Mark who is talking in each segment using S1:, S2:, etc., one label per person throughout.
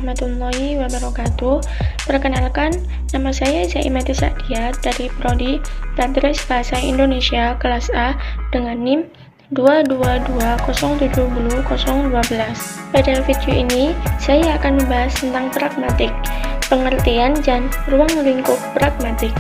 S1: warahmatullahi wabarakatuh. Perkenalkan, nama saya Zaimati Sa'dia dari Prodi Tadris Bahasa Indonesia kelas A dengan NIM 222070012. Pada video ini, saya akan membahas tentang pragmatik, pengertian dan ruang lingkup pragmatik.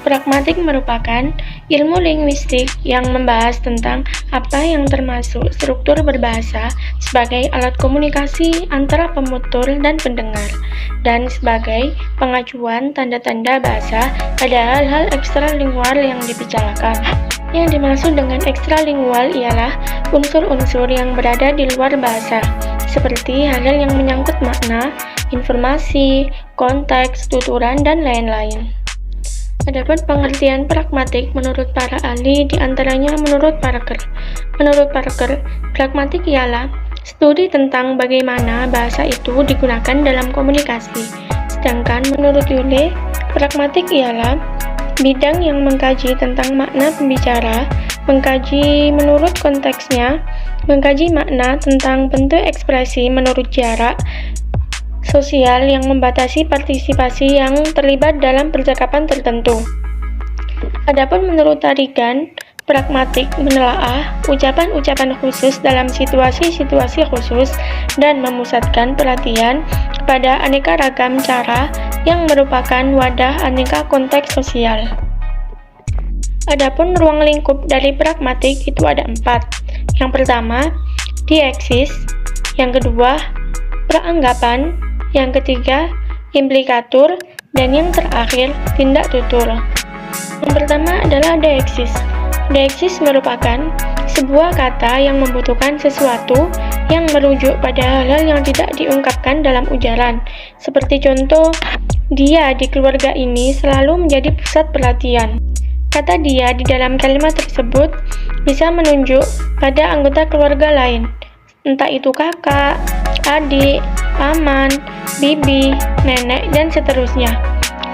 S1: Pragmatik merupakan ilmu linguistik yang membahas tentang apa yang termasuk struktur berbahasa sebagai alat komunikasi antara penutur dan pendengar, dan sebagai pengajuan tanda-tanda bahasa pada hal-hal ekstralingual yang dibicarakan. Yang dimaksud dengan ekstralingual ialah unsur-unsur yang berada di luar bahasa, seperti hal-hal yang menyangkut makna, informasi, konteks, tuturan, dan lain-lain. Adapun pengertian pragmatik menurut para ahli diantaranya menurut Parker. Menurut Parker, pragmatik ialah studi tentang bagaimana bahasa itu digunakan dalam komunikasi. Sedangkan menurut Yule, pragmatik ialah bidang yang mengkaji tentang makna pembicara, mengkaji menurut konteksnya, mengkaji makna tentang bentuk ekspresi menurut jarak sosial yang membatasi partisipasi yang terlibat dalam percakapan tertentu. Adapun menurut Tarigan, pragmatik menelaah ucapan-ucapan khusus dalam situasi-situasi khusus dan memusatkan perhatian pada aneka ragam cara yang merupakan wadah aneka konteks sosial. Adapun ruang lingkup dari pragmatik itu ada 4. Yang pertama, dieksis. Yang kedua, peranggapan. Yang ketiga, implikatur, dan yang terakhir, tindak tutur. Yang pertama adalah deeksis. Deeksis merupakan sebuah kata yang membutuhkan sesuatu yang merujuk pada hal-hal yang tidak diungkapkan dalam ujaran. Seperti contoh, dia di keluarga ini selalu menjadi pusat perhatian. Kata dia di dalam kalimat tersebut bisa menunjuk pada anggota keluarga lain, entah itu kakak, adik, paman, bibi, nenek, dan seterusnya.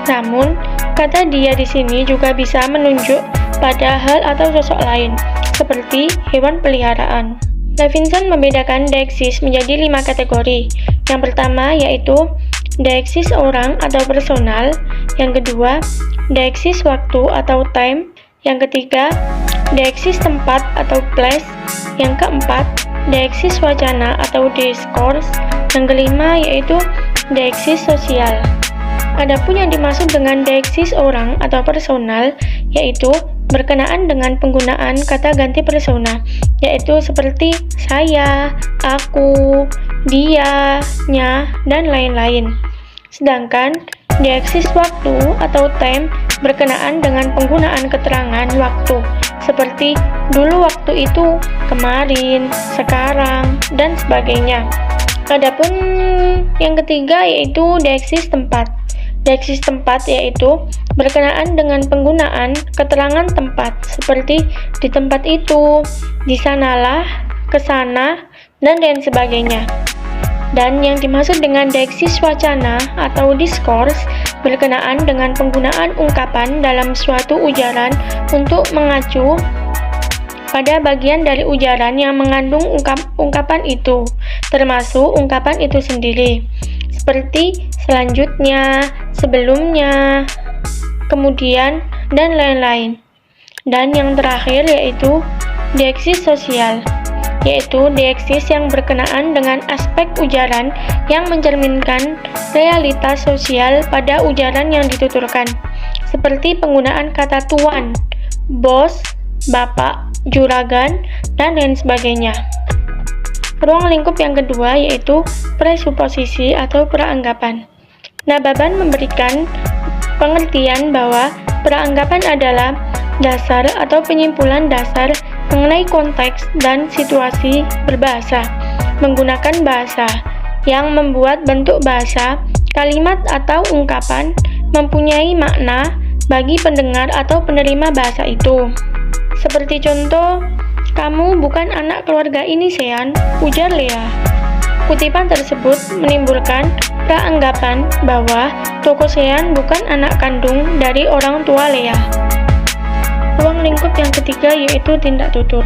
S1: Namun, kata dia di sini juga bisa menunjuk pada hal atau sosok lain, seperti hewan peliharaan. Levinson membedakan deeksis menjadi 5 kategori. Yang pertama yaitu deeksis orang atau personal. Yang kedua, deeksis waktu atau time. Yang ketiga, deeksis tempat atau place. Yang keempat, deeksis wacana atau discourse. Yang kelima yaitu deeksis sosial. Adapun yang dimaksud dengan deeksis orang atau personal yaitu berkenaan dengan penggunaan kata ganti persona, yaitu seperti saya, aku, dia, nya, dan lain-lain. Sedangkan deeksis waktu atau time berkenaan dengan penggunaan keterangan waktu, seperti dulu waktu itu, kemarin, sekarang, dan sebagainya. Adapun yang ketiga yaitu deeksis tempat. Deeksis tempat yaitu berkenaan dengan penggunaan keterangan tempat, seperti di tempat itu, di sanalah, ke sana, dan lain sebagainya. Dan yang dimaksud dengan deeksis wacana atau discourse berkenaan dengan penggunaan ungkapan dalam suatu ujaran untuk mengacu pada bagian dari ujaran yang mengandung ungkapan itu, termasuk ungkapan itu sendiri, seperti selanjutnya, sebelumnya, kemudian, dan lain-lain. Dan yang terakhir yaitu deeksis sosial, yaitu deeksis yang berkenaan dengan aspek ujaran yang mencerminkan realitas sosial pada ujaran yang dituturkan, seperti penggunaan kata tuan, bos, bapak, juragan, dan lain sebagainya. Ruang lingkup yang kedua yaitu presuposisi atau peranggapan. Nababan memberikan pengertian bahwa peranggapan adalah dasar atau penyimpulan dasar mengenai konteks dan situasi berbahasa, menggunakan bahasa, yang membuat bentuk bahasa, kalimat atau ungkapan mempunyai makna bagi pendengar atau penerima bahasa itu. Seperti contoh, kamu bukan anak keluarga ini, Sean, ujar Lea. Kutipan tersebut menimbulkan peranggapan bahwa Toko Sean bukan anak kandung dari orang tua Lea. Ruang lingkup yang ketiga yaitu tindak tutur.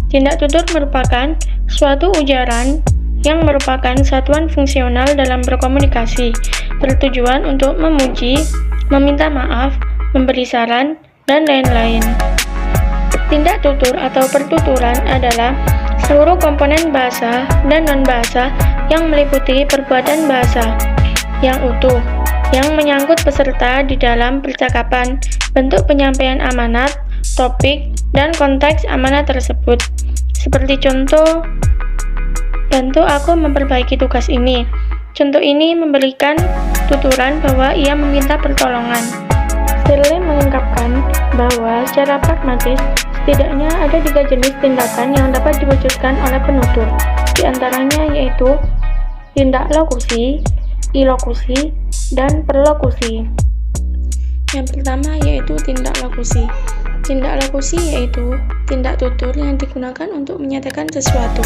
S1: Tindak tutur merupakan suatu ujaran yang merupakan satuan fungsional dalam berkomunikasi, bertujuan untuk memuji, meminta maaf, memberi saran, dan lain-lain. Tindak tutur atau pertuturan adalah seluruh komponen bahasa dan non-bahasa yang meliputi perbuatan bahasa yang utuh, yang menyangkut peserta di dalam percakapan, bentuk penyampaian amanat, topik, dan konteks amanat tersebut. Seperti contoh, bantu aku memperbaiki tugas ini. Contoh ini memberikan tuturan bahwa ia meminta pertolongan. Shirley mengungkapkan bahwa secara pragmatis, setidaknya ada 3 jenis tindakan yang dapat diwujudkan oleh penutur. Di antaranya yaitu tindak lokusi, ilokusi, dan perlokusi. Yang pertama yaitu tindak lokusi. Tindak lokusi yaitu tindak tutur yang digunakan untuk menyatakan sesuatu,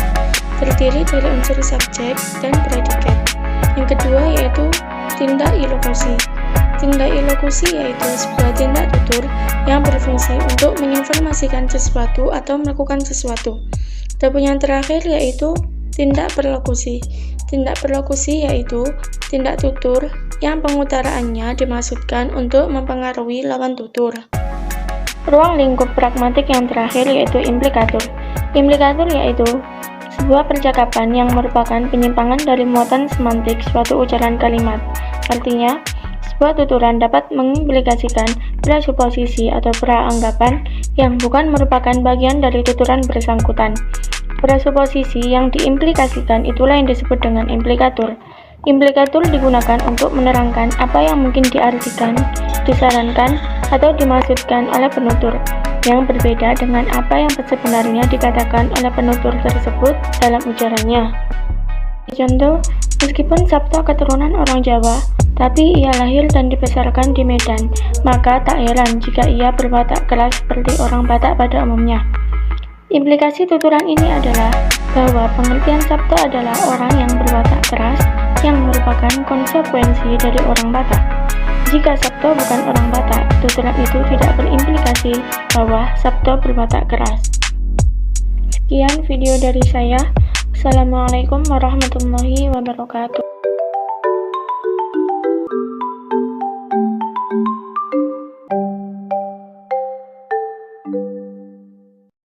S1: terdiri dari unsur subjek dan predikat. Yang kedua yaitu tindak ilokusi. Tindak ilokusi yaitu sebuah tindak tutur yang berfungsi untuk menginformasikan sesuatu atau melakukan sesuatu. Dan yang terakhir yaitu tindak perlokusi. Tindak perlokusi yaitu tindak tutur yang pengutaraannya dimaksudkan untuk mempengaruhi lawan tutur. Ruang lingkup pragmatik yang terakhir yaitu implikatur. Implikatur yaitu sebuah percakapan yang merupakan penyimpangan dari muatan semantik suatu ucapan kalimat. Artinya, sebuah tuturan dapat mengimplikasikan presuposisi atau praanggapan yang bukan merupakan bagian dari tuturan bersangkutan. Presuposisi yang diimplikasikan itulah yang disebut dengan implikatur. Implikatur digunakan untuk menerangkan apa yang mungkin diartikan, disarankan, atau dimaksudkan oleh penutur, yang berbeda dengan apa yang sebenarnya dikatakan oleh penutur tersebut dalam ujarannya. Contoh, meskipun Sabto keturunan orang Jawa, tapi ia lahir dan dibesarkan di Medan, maka tak heran jika ia berwatak keras seperti orang Batak pada umumnya. Implikasi tuturan ini adalah bahwa pengertian Sabto adalah orang yang berwatak keras, yang merupakan konsekuensi dari orang Batak. Jika Sabto bukan orang Batak, tuturan itu tidak berimplikasi bahwa Sabto berwatak keras. Sekian video dari saya. Assalamualaikum warahmatullahi wabarakatuh.